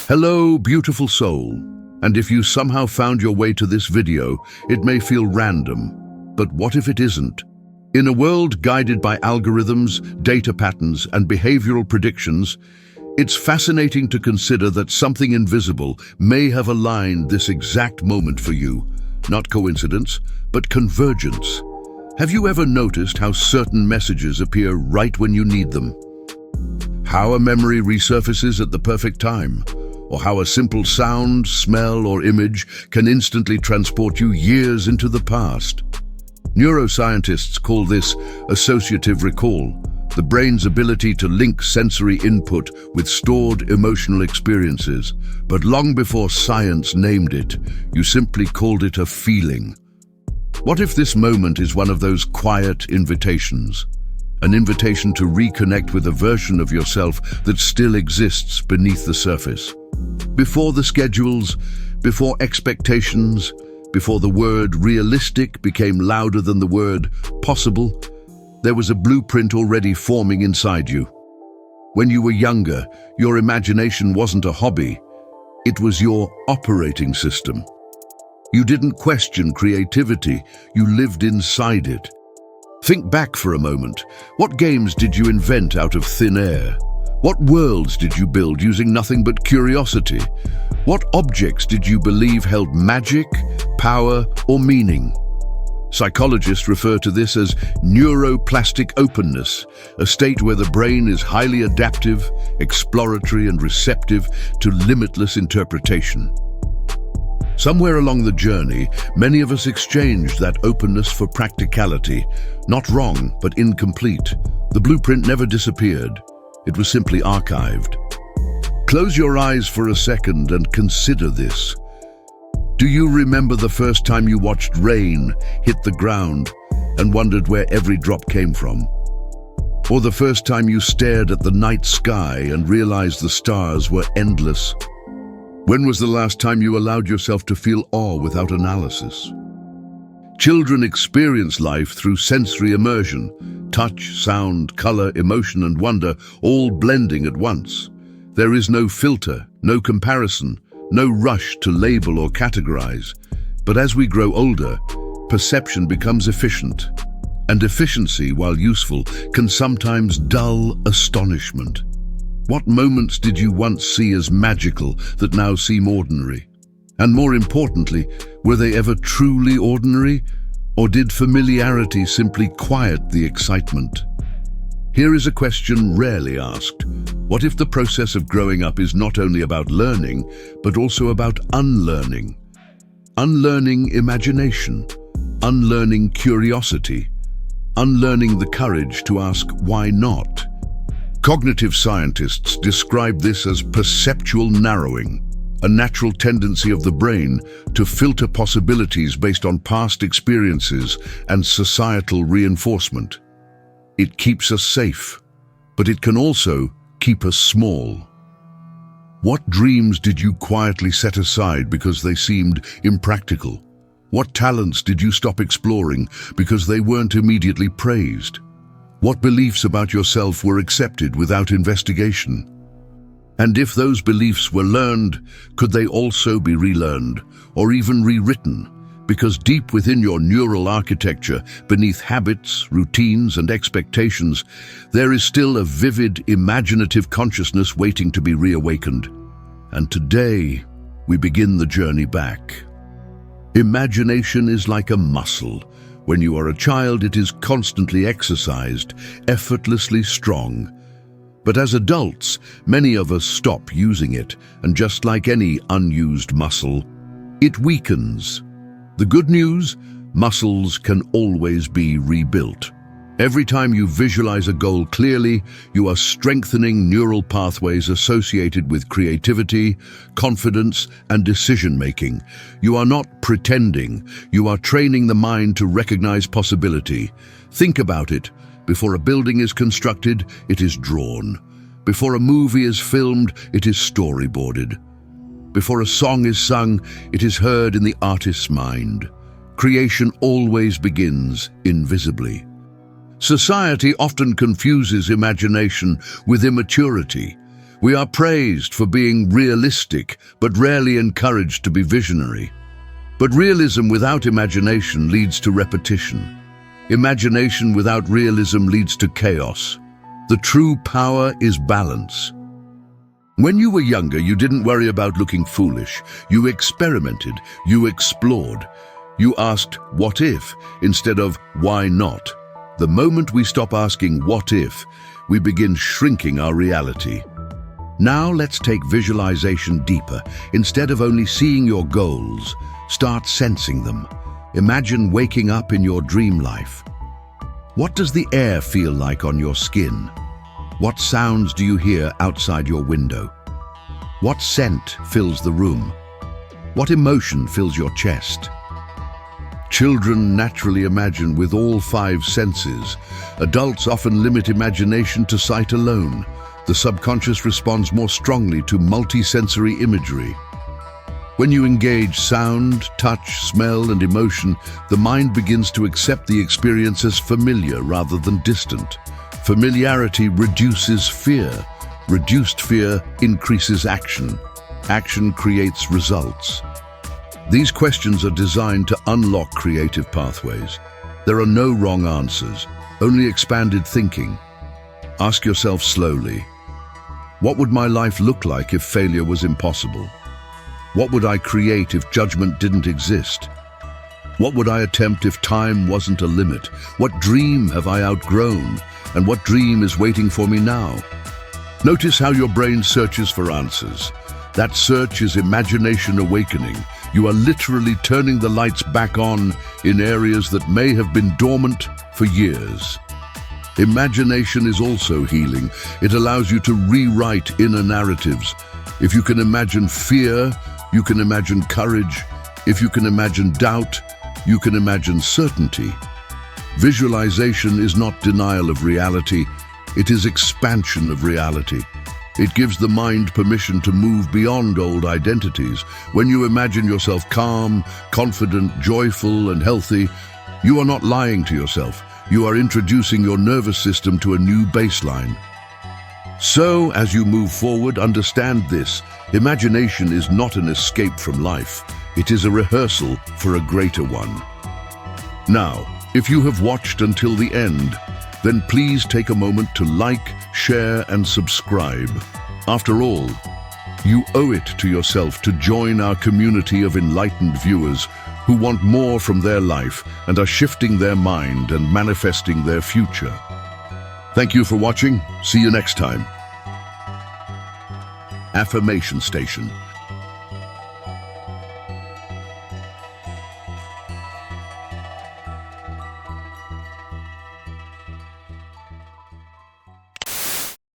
Hello, beautiful soul. And if you somehow found your way to this video, it may feel random. But what if it isn't? In a world guided by algorithms, data patterns, and behavioral predictions, it's fascinating to consider that something invisible may have aligned this exact moment for you. Not coincidence, but convergence. Have you ever noticed how certain messages appear right when you need them? How a memory resurfaces at the perfect time? Or how a simple sound, smell, or image can instantly transport you years into the past? Neuroscientists call this associative recall, the brain's ability to link sensory input with stored emotional experiences. But long before science named it, you simply called it a feeling. What if this moment is one of those quiet invitations? An invitation to reconnect with a version of yourself that still exists beneath the surface. Before the schedules, before expectations, before the word realistic became louder than the word possible, there was a blueprint already forming inside you. When you were younger, your imagination wasn't a hobby, it was your operating system. You didn't question creativity, you lived inside it. Think back for a moment. What games did you invent out of thin air? What worlds did you build using nothing but curiosity? What objects did you believe held magic, power, or meaning? Psychologists refer to this as neuroplastic openness, a state where the brain is highly adaptive, exploratory, and receptive to limitless interpretation. Somewhere along the journey, many of us exchanged that openness for practicality. Not wrong, but incomplete. The blueprint never disappeared. It was simply archived. Close your eyes for a second and consider this. Do you remember the first time you watched rain hit the ground and wondered where every drop came from? Or the first time you stared at the night sky and realized the stars were endless? When was the last time you allowed yourself to feel awe without analysis? Children experience life through sensory immersion, touch, sound, color, emotion, and wonder, all blending at once. There is no filter, no comparison, no rush to label or categorize. But as we grow older, perception becomes efficient. And efficiency, while useful, can sometimes dull astonishment. What moments did you once see as magical that now seem ordinary? And more importantly, were they ever truly ordinary? Or did familiarity simply quiet the excitement? Here is a question rarely asked. What if the process of growing up is not only about learning, but also about unlearning? Unlearning imagination, unlearning curiosity, unlearning the courage to ask why not? Cognitive scientists describe this as perceptual narrowing, a natural tendency of the brain to filter possibilities based on past experiences and societal reinforcement. It keeps us safe, but it can also keep us small. What dreams did you quietly set aside because they seemed impractical? What talents did you stop exploring because they weren't immediately praised? What beliefs about yourself were accepted without investigation? And if those beliefs were learned, could they also be relearned or even rewritten? Because deep within your neural architecture, beneath habits, routines, and expectations, there is still a vivid, imaginative consciousness waiting to be reawakened. And today, we begin the journey back. Imagination is like a muscle. When you are a child, it is constantly exercised, effortlessly strong. But as adults, many of us stop using it, and just like any unused muscle, it weakens. The good news, muscles can always be rebuilt. Every time you visualize a goal clearly, you are strengthening neural pathways associated with creativity, confidence, and decision-making. You are not pretending, you are training the mind to recognize possibility. Think about it. Before a building is constructed, it is drawn. Before a movie is filmed, it is storyboarded. Before a song is sung, it is heard in the artist's mind. Creation always begins invisibly. Society often confuses imagination with immaturity, We are praised for being realistic, but rarely encouraged to be visionary. But realism without imagination leads to repetition. Imagination without realism leads to chaos. The true power is balance. When you were younger, you didn't worry about looking foolish. You experimented, you explored. You asked, what if, instead of why not? The moment we stop asking what if, we begin shrinking our reality. Now let's take visualization deeper. Instead of only seeing your goals, start sensing them. Imagine waking up in your dream life. What does the air feel like on your skin? What sounds do you hear outside your window? What scent fills the room? What emotion fills your chest? Children naturally imagine with all 5 senses. Adults often limit imagination to sight alone. The subconscious responds more strongly to multisensory imagery. When you engage sound, touch, smell, and emotion, the mind begins to accept the experience as familiar rather than distant. Familiarity reduces fear. Reduced fear increases action. Action creates results. These questions are designed to unlock creative pathways. There are no wrong answers, only expanded thinking. Ask yourself slowly, what would my life look like if failure was impossible? What would I create if judgment didn't exist? What would I attempt if time wasn't a limit? What dream have I outgrown? And what dream is waiting for me now? Notice how your brain searches for answers. That search is imagination awakening. You are literally turning the lights back on in areas that may have been dormant for years. Imagination is also healing. It allows you to rewrite inner narratives. If you can imagine fear, you can imagine courage. If you can imagine doubt, you can imagine certainty. Visualization is not denial of reality, it is expansion of reality. It gives the mind permission to move beyond old identities. When you imagine yourself calm, confident, joyful, and healthy, you are not lying to yourself. You are introducing your nervous system to a new baseline. So, as you move forward, understand this. Imagination is not an escape from life. It is a rehearsal for a greater one. Now, if you have watched until the end, then please take a moment to like, share, and subscribe. After all, you owe it to yourself to join our community of enlightened viewers who want more from their life and are shifting their mind and manifesting their future. Thank you for watching. See you next time. Affirmation Station.